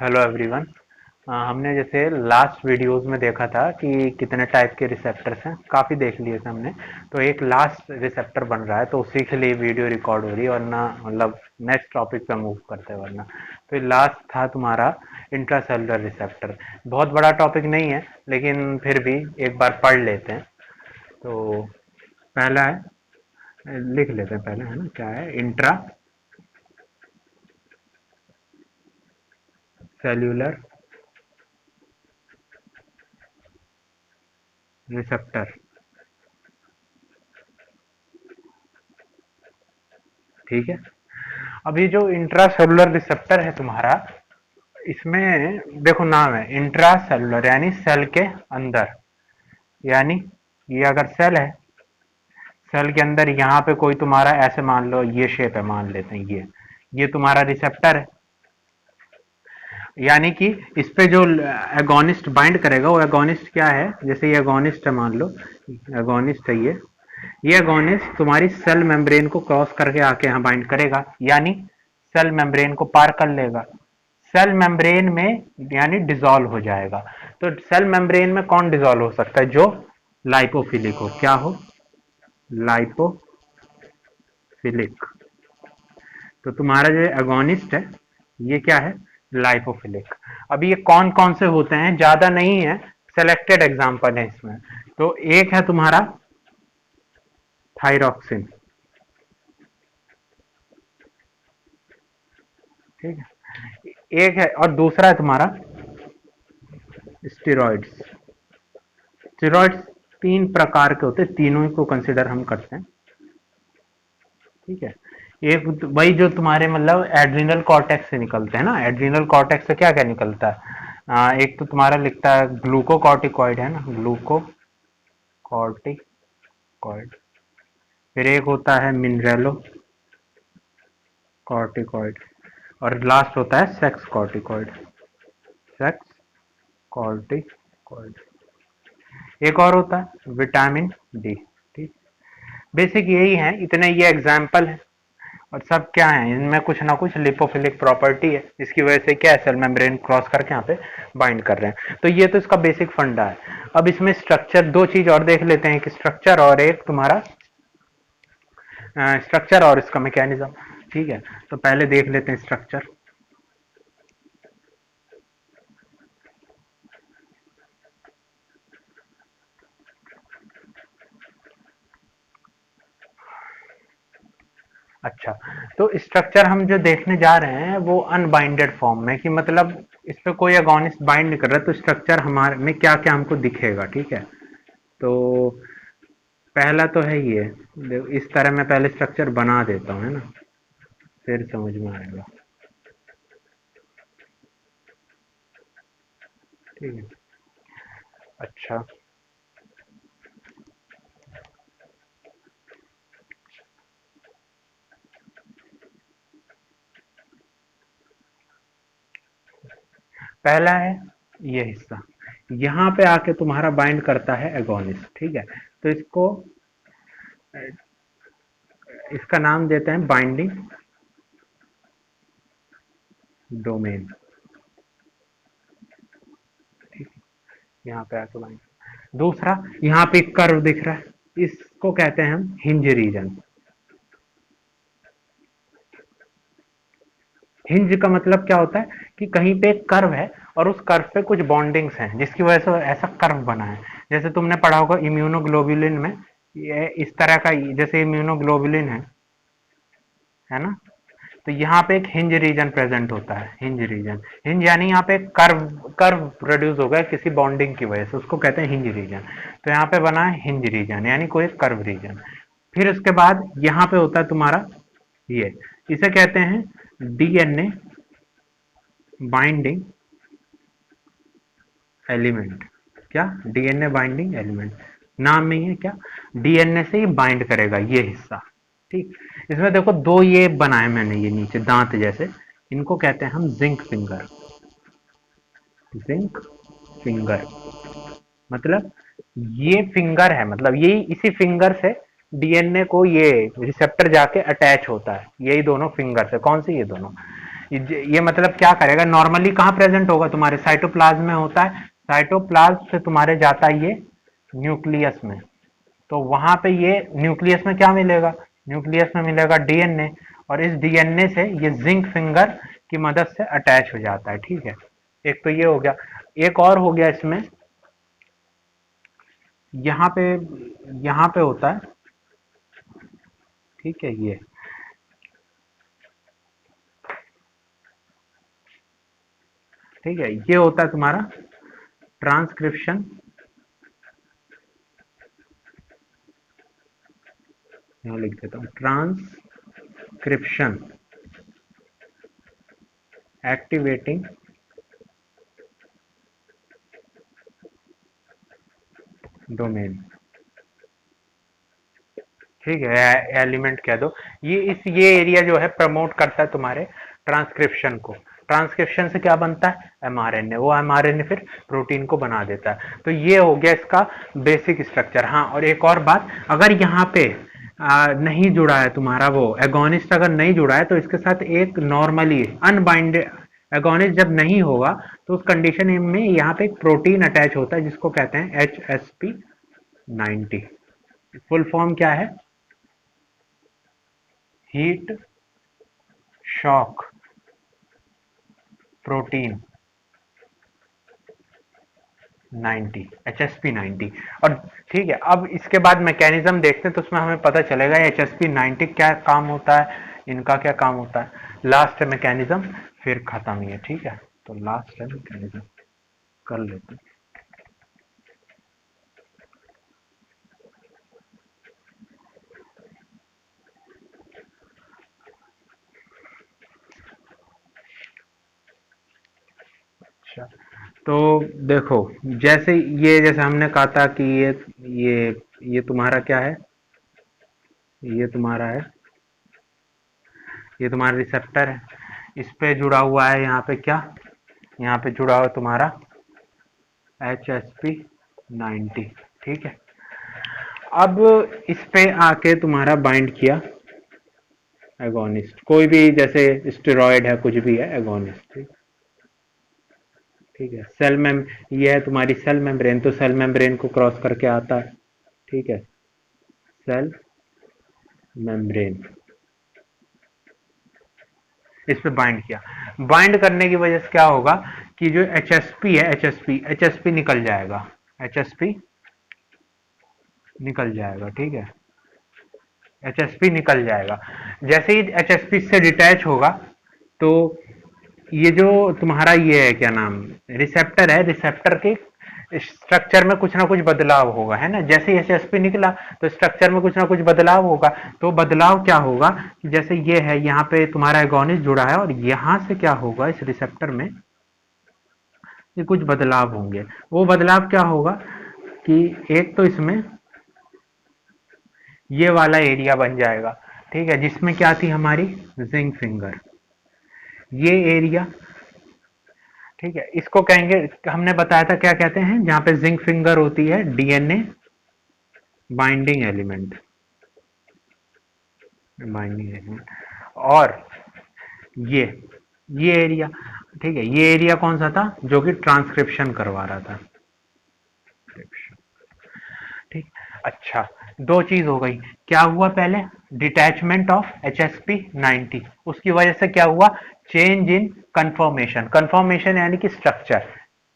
Hello everyone. हमने जैसे last videos में देखा था कि कितने टाइप के रिसेप्टर्स हैं, काफ़ी देख लिए थे हमने। तो एक लास्ट रिसेप्टर बन रहा है, तो उसी के लिए वीडियो रिकॉर्ड हो रही है, वरना मतलब नेक्स्ट टॉपिक पे मूव करते हैं वरना। तो लास्ट था तुम्हारा इंट्रासेलुलर रिसेप्टर। बहुत बड़ा टॉपिक नहीं है, लेकिन फिर भी एक बार पढ़ लेते हैं। तो पहला है, लिख लेते हैं पहले, है ना, क्या है इंट्रा सेल्यूलर रिसेप्टर। ठीक है। अब ये जो इंट्रासेलुलर रिसेप्टर है तुम्हारा, इसमें देखो नाम है इंट्रा सेलुलर, यानी सेल के अंदर। यानी ये अगर सेल है, सेल के अंदर यहाँ पे कोई तुम्हारा, ऐसे मान लो ये शेप है, मान लेते हैं ये तुम्हारा रिसेप्टर है। यानी कि इस पे जो एगोनिस्ट बाइंड करेगा, वो एगोनिस्ट क्या है, जैसे ये एगोनिस्ट है, मान लो एगोनिस्ट है ये एगोनिस्ट तुम्हारी सेल मेम्ब्रेन को क्रॉस करके आके यहाँ बाइंड करेगा, यानी सेल मेम्ब्रेन को पार कर लेगा, सेल मेम्ब्रेन में यानी डिसॉल्व हो जाएगा। तो सेल मेम्ब्रेन में कौन डिसॉल्व हो सकता है? जो लाइपोफिलिक हो। क्या हो? लाइपोफिलिक। तो तुम्हारा जो एगोनिस्ट है, ये क्या है? लाइपोफिलिक। अब ये कौन कौन से होते हैं, ज्यादा नहीं है, सेलेक्टेड एग्जांपल है इसमें। तो एक है तुम्हारा थायरॉक्सिन, ठीक है, एक है, और दूसरा है तुम्हारा स्टेरॉइड्स। स्टेरॉइड्स तीन प्रकार के होते हैं, तीनों को कंसिडर हम करते हैं। ठीक है। एक वही जो तुम्हारे मतलब एड्रिनल कॉर्टेक्स से निकलते हैं ना, एड्रिनल कॉर्टेक्स से क्या क्या निकलता है? एक तो तुम्हारा लिखता है ग्लूकोकॉर्टिकॉइड, है ना, ग्लूकोकॉर्टिकॉइड। फिर एक होता है मिनरेलो कॉर्टिकॉइड, और लास्ट होता है सेक्स कॉर्टिकॉइड। Sex corticoid. एक और होता है विटामिन डी। ठीक। बेसिक यही है, इतने ये एग्जाम्पल है, और सब क्या है, इनमें कुछ ना कुछ लिपोफिलिक प्रॉपर्टी है, जिसकी वजह से क्या है, सेल मेम्ब्रेन क्रॉस करके यहाँ पे बाइंड कर रहे हैं। तो ये तो इसका बेसिक फंडा है। अब इसमें स्ट्रक्चर, दो चीज और देख लेते हैं, एक स्ट्रक्चर और एक तुम्हारा स्ट्रक्चर और इसका मैकेनिज्म। ठीक है। तो पहले देख लेते हैं स्ट्रक्चर। अच्छा, तो स्ट्रक्चर हम जो देखने जा रहे हैं वो अनबाइंडेड फॉर्म में, कि मतलब इस पे कोई अगोनिस्ट बाइंड नहीं कर रहा, तो स्ट्रक्चर हमारे में क्या क्या हमको दिखेगा। ठीक है। तो पहला तो है ये, इस तरह मैं पहले स्ट्रक्चर बना देता हूँ, है ना, फिर समझ में आएगा। ठीक है। अच्छा, पहला है ये हिस्सा, यहाँ पे आके तुम्हारा बाइंड करता है एगोनिस्ट। ठीक है। तो इसको, इसका नाम देते हैं बाइंडिंग डोमेन। ठीक है। यहाँ पे आके बाइंड। दूसरा, यहाँ पे एक कर्व दिख रहा है, इसको कहते हैं हम हिंज रीजन। हिंज का मतलब क्या होता है, कि कहीं पे एक कर्व है और उस कर्व पे कुछ बॉन्डिंग्स हैं, जिसकी वजह से ऐसा कर्व बना है। जैसे तुमने पढ़ा होगा इम्यूनोग्लोबुलिन में, ये इस तरह का, जैसे इम्यूनोग्लोबुलिन है ना, तो यहाँ पे एक हिंज रीजन प्रेजेंट होता है। हिंज रीजन, हिंज यानी यहाँ पे कर्व, कर्व प्रोड्यूस हो गया किसी बॉन्डिंग की वजह से, उसको कहते हैं हिंज रीजन। तो यहाँ पे बना है हिंज रीजन, यानी कोई कर्व रीजन। फिर उसके बाद यहाँ पे होता है तुम्हारा ये, इसे कहते हैं डीएनए बाइंडिंग एलिमेंट। क्या? डीएनए बाइंडिंग एलिमेंट, नाम में ही है क्या, डीएनए से ही बाइंड करेगा ये हिस्सा। ठीक। इसमें देखो दो ये बनाए मैंने, ये नीचे दांत जैसे, इनको कहते हैं हम जिंक फिंगर। जिंक फिंगर मतलब ये फिंगर है, मतलब यही, इसी फिंगर से डीएनए को ये रिसेप्टर जाके अटैच होता है, यही दोनों फिंगर से, कौन से, ये दोनों। ये मतलब क्या करेगा, नॉर्मली कहाँ प्रेजेंट होगा, तुम्हारे साइटोप्लाज्म में होता है, साइटोप्लाज्म से तुम्हारे जाता है ये न्यूक्लियस में, तो वहां पे ये न्यूक्लियस में क्या मिलेगा, न्यूक्लियस में मिलेगा डीएनए, और इस डीएनए से ये जिंक फिंगर की मदद से अटैच हो जाता है। ठीक है, एक तो ये हो गया, एक और हो गया इसमें, यहाँ पे यहाँ पे होता है, ठीक है, ये ठीक है, ये होता है तुम्हारा ट्रांसक्रिप्शन, यहाँ लिख देता हूँ, ट्रांसक्रिप्शन एक्टिवेटिंग डोमेन। ठीक है, एलिमेंट कह दो, ये एरिया जो है प्रमोट करता है तुम्हारे ट्रांसक्रिप्शन को, ट्रांसक्रिप्शन से क्या बनता है, एमआरएनए, वो एमआरएनए फिर प्रोटीन को बना देता है। तो ये हो गया इसका बेसिक स्ट्रक्चर। हाँ, और एक और बात, अगर यहाँ पे नहीं जुड़ा है तुम्हारा वो एगोनिस्ट, अगर नहीं जुड़ा है तो इसके साथ एक नॉर्मली अनबाइंडेड एगोनिस्ट जब नहीं होगा तो उस कंडीशन में यहाँ पे एक प्रोटीन अटैच होता है जिसको कहते हैं HSP90। फुल फॉर्म क्या है, हीट शॉक प्रोटीन 90, HSP90। और ठीक है, अब इसके बाद मैकेनिज्म देखते हैं तो उसमें हमें पता चलेगा HSP90 क्या काम होता है, इनका क्या काम होता है। लास्ट है मैकेनिज्म, फिर खत्म ही है। ठीक है, तो लास्ट है मैकेनिज्म कर लेते हैं। अच्छा, तो देखो, जैसे हमने कहा था कि ये ये तुम्हारा क्या है, ये तुम्हारा है, ये तुम्हारा रिसेप्टर है, इस पे जुड़ा हुआ है, यहाँ पे क्या, यहाँ पे जुड़ा हुआ तुम्हारा HSP90। ठीक है, अब इस पे आके तुम्हारा बाइंड किया एगोनिस्ट, कोई भी, जैसे स्टेरॉयड है, कुछ भी है, एगोनिस्ट। ठीक, ठीक है, सेल मेम ये है तुम्हारी सेल मेम्ब्रेन, तो सेल मेम्ब्रेन को क्रॉस करके आता है। ठीक है, सेल मेम्ब्रेन, इस पे बाइंड किया, बाइंड करने की वजह से क्या होगा कि जो HSP है, एचएसपी निकल जाएगा, HSP निकल जाएगा। ठीक है, HSP निकल जाएगा, जैसे ही HSP से डिटैच होगा तो ये जो तुम्हारा ये है क्या नाम, रिसेप्टर है, रिसेप्टर के स्ट्रक्चर में कुछ ना कुछ बदलाव होगा, है ना, जैसे ही HSP निकला तो स्ट्रक्चर में कुछ ना कुछ बदलाव होगा। तो बदलाव क्या होगा कि जैसे ये है, यहाँ पे तुम्हारा एगोनिस्ट जुड़ा है, और यहाँ से क्या होगा, इस रिसेप्टर में ये कुछ बदलाव होंगे। वो बदलाव क्या होगा कि एक तो इसमें ये वाला एरिया बन जाएगा, ठीक है, जिसमें क्या थी हमारी जिंक फिंगर, ये एरिया। ठीक है, इसको कहेंगे, हमने बताया था क्या कहते हैं, जहां पे जिंक फिंगर होती है, DNA binding element, binding element. और ये ये एरिया, ठीक है, ये एरिया कौन सा था, जो कि ट्रांसक्रिप्शन करवा रहा था। ठीक, अच्छा, दो चीज हो गई, क्या हुआ पहले, डिटैचमेंट ऑफ HSP90, उसकी वजह से क्या हुआ, चेंज इन कंफर्मेशन, कंफर्मेशन यानी कि स्ट्रक्चर,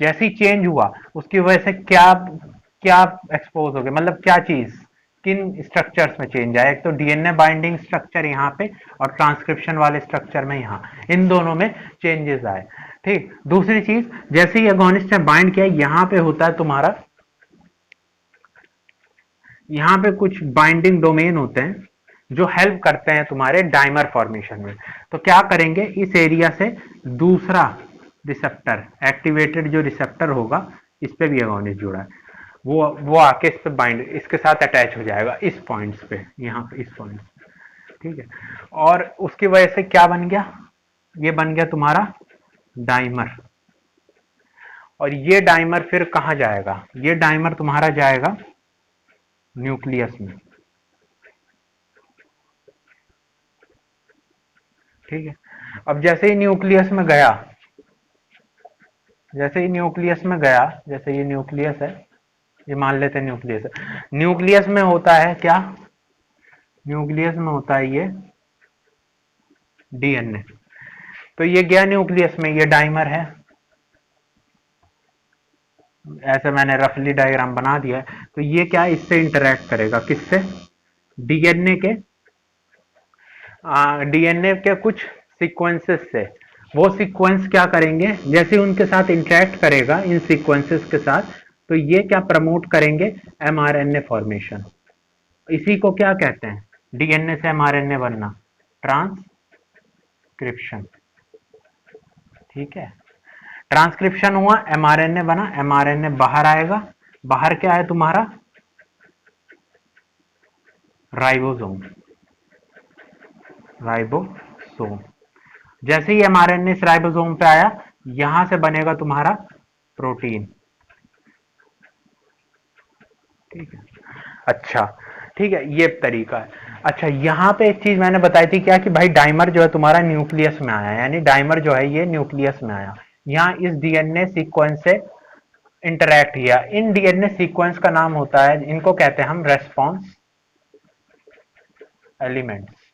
जैसे ही चेंज हुआ उसकी वजह से क्या क्या एक्सपोज हो गया, मतलब क्या चीज, किन स्ट्रक्चर्स में चेंज आया, एक तो डीएनए बाइंडिंग स्ट्रक्चर यहाँ पे, और ट्रांसक्रिप्शन वाले स्ट्रक्चर में यहाँ, इन दोनों में चेंजेस आए। ठीक, दूसरी चीज, जैसे ही एगोनिस्ट ने बाइंड किया, यहाँ पे होता है तुम्हारा, यहाँ पे कुछ बाइंडिंग डोमेन होते हैं जो हेल्प करते हैं तुम्हारे डाइमर फॉर्मेशन में। तो क्या करेंगे, इस एरिया से दूसरा रिसेप्टर, एक्टिवेटेड जो रिसेप्टर होगा, इस पे भी एगोनिस्ट जुड़ा है, वो आके इस पे बाइंड, इसके साथ अटैच हो जाएगा, इस पॉइंट्स पे, यहाँ पे इस पॉइंट। ठीक है, और उसकी वजह से क्या बन गया, ये बन गया तुम्हारा डाइमर। और ये डाइमर फिर कहाँ जाएगा, ये डाइमर तुम्हारा जाएगा न्यूक्लियस में। ठीक है, अब जैसे ही न्यूक्लियस में गया, जैसे ही न्यूक्लियस में गया, जैसे ये न्यूक्लियस है, ये मान लेते हैं न्यूक्लियस है, न्यूक्लियस में होता है क्या, न्यूक्लियस में होता है ये डीएनए। तो ये गया न्यूक्लियस में, ये डाइमर है, ऐसे मैंने रफली डायग्राम बना दिया है। तो ये क्या इससे इंटरेक्ट करेगा, किससे, डीएनए के, डीएनए के कुछ सीक्वेंसेस से। वो सीक्वेंस क्या करेंगे, जैसे उनके साथ इंटरेक्ट करेगा इन सीक्वेंसेस के साथ, तो ये क्या प्रमोट करेंगे, एमआरएनए फॉर्मेशन। इसी को क्या कहते हैं, डीएनए से एमआरएनए बनना, ट्रांसक्रिप्शन। ठीक है, ट्रांसक्रिप्शन हुआ, एमआरएनए बना, एमआरएनए बाहर आएगा, बाहर क्या है तुम्हारा, राइबोसोम, राइबोसोम। जैसे ही एमआरएनए इस राइबोसोम पे आया, यहां से बनेगा तुम्हारा प्रोटीन। ठीक है, अच्छा, ठीक है, ये तरीका है। अच्छा, यहाँ पे एक चीज मैंने बताई थी क्या, कि भाई डाइमर जो है तुम्हारा न्यूक्लियस में आया, यानी डाइमर जो है ये न्यूक्लियस में आया, यहाँ इस डीएनए सीक्वेंस से इंटरैक्ट किया। इन डीएनए सीक्वेंस का नाम होता है, इनको कहते हैं हम रेस्पॉन्स एलिमेंट्स।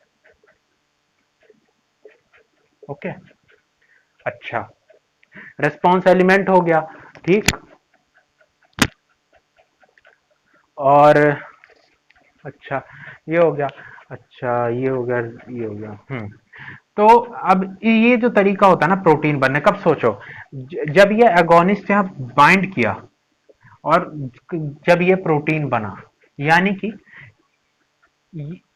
ओके, अच्छा, रेस्पॉन्स एलिमेंट हो गया, ठीक। और अच्छा, ये हो गया, अच्छा ये हो गया, ये हो गया, तो अब ये जो तरीका होता है ना प्रोटीन बनने, कब सोचो, जब ये एगोनिस्ट यहाँ बाइंड किया और जब ये प्रोटीन बना, यानी कि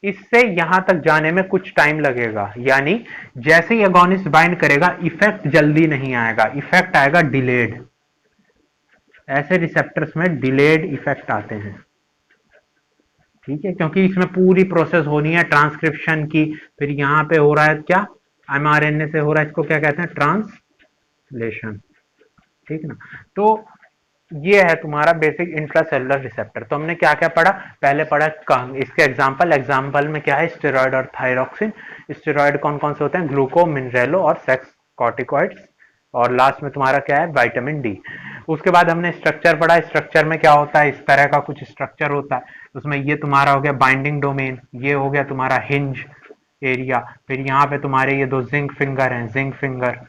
इससे यहां तक जाने में कुछ टाइम लगेगा, यानी जैसे ही एगोनिस्ट बाइंड करेगा इफेक्ट जल्दी नहीं आएगा, इफेक्ट आएगा डिलेड। ऐसे रिसेप्टर्स में डिलेड इफेक्ट आते हैं। ठीक है, क्योंकि इसमें पूरी प्रोसेस होनी है ट्रांसक्रिप्शन की, फिर यहाँ पे हो रहा है क्या, एमआरएनए से हो रहा है, इसको क्या कहते हैं, ट्रांसलेशन। ठीक ना, तो ये है तुम्हारा बेसिक इंट्रासेलुलर रिसेप्टर। तो हमने क्या क्या पढ़ा, पहले पढ़ा इसके एग्जांपल, एग्जांपल में क्या है, स्टेरॉयड और थायरोक्सिन। स्टेरॉयड कौन कौन से होते हैं, ग्लूको, मिनरेलो और सेक्स कॉर्टिकॉइड्स। और लास्ट में तुम्हारा क्या है, विटामिन डी। उसके बाद हमने स्ट्रक्चर पढ़ा, स्ट्रक्चर में क्या होता है, इस तरह का कुछ स्ट्रक्चर होता है, उसमें ये तुम्हारा हो गया बाइंडिंग डोमेन, ये हो गया तुम्हारा हिंज एरिया, फिर यहाँ पे तुम्हारे ये दो जिंक फिंगर हैं, zinc finger,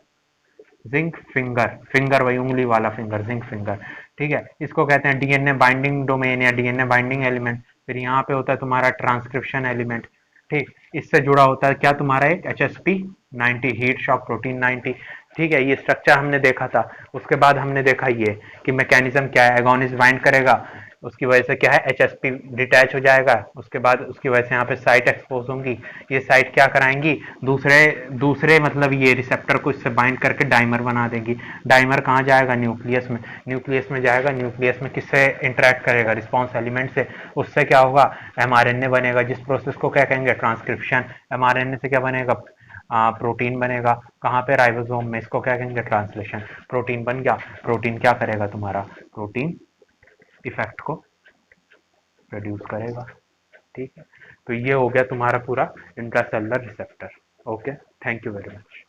zinc finger, finger वही उंगली वाला फिंगर, जिंक फिंगर। ठीक है, इसको कहते हैं डीएनए बाइंडिंग डोमेन या डीएनए बाइंडिंग एलिमेंट। फिर यहाँ पे होता है तुम्हारा ट्रांसक्रिप्शन एलिमेंट। ठीक, इससे जुड़ा होता है क्या, तुम्हारा एक HSP90, हीट शॉक प्रोटीन 90। ठीक है, ये स्ट्रक्चर हमने देखा था। उसके बाद हमने देखा ये कि मैकेनिज्म क्या है, एगोनिस्ट बाइंड करेगा, उसकी वजह से क्या है, HSP डिटैच हो जाएगा, उसके बाद उसकी वजह से यहाँ पे साइट एक्सपोज होंगी, ये साइट क्या कराएंगी, दूसरे दूसरे मतलब ये रिसेप्टर को इससे बाइंड करके डाइमर बना देंगी। डाइमर कहाँ जाएगा, न्यूक्लियस में, न्यूक्लियस में जाएगा, न्यूक्लियस में किससे इंटरेक्ट करेगा, रिस्पॉन्स एलिमेंट से, उससे क्या होगा, एमआरएनए बनेगा, जिस प्रोसेस को क्या कहेंगे, ट्रांसक्रिप्शन। एमआरएनए से क्या बनेगा, प्रोटीन बनेगा, कहाँ पे, राइबोसोम में, इसको क्या कहेंगे, ट्रांसलेशन। प्रोटीन बन गया, प्रोटीन क्या करेगा तुम्हारा, प्रोटीन इफेक्ट को प्रोड्यूस करेगा। ठीक है, तो ये हो गया तुम्हारा पूरा intracellular receptor. Okay, thank you very much.